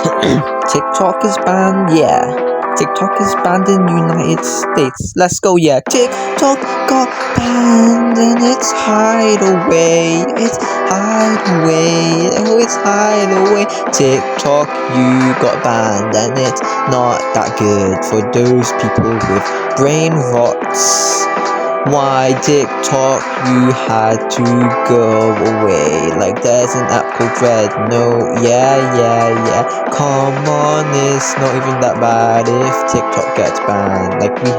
TikTok is banned, yeah. TikTok is banned in United States. Let's go, yeah. TikTok got banned and it's hideaway. It's hideaway. Oh, it's hideaway. TikTok, you got banned and it's not that good for those people with brain rots. Why TikTok, you had to go away. Like there's an app called Dread. No, yeah. Come on, it's not even that bad if TikTok gets banned. Like we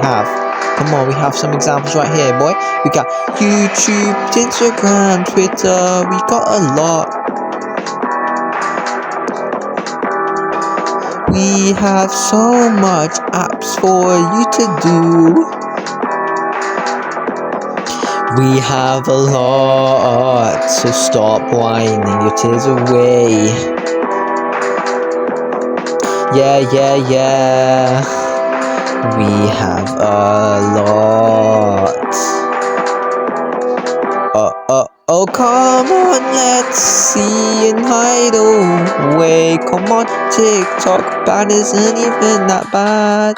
have some examples right here, boy. We got YouTube, Instagram, Twitter. We got a lot. We have so much apps for you to do. We have a lot, so stop whining your tears away. Yeah. We have a lot. Oh, come on, let's see and hide away. Come on, TikTok ban isn't even that bad.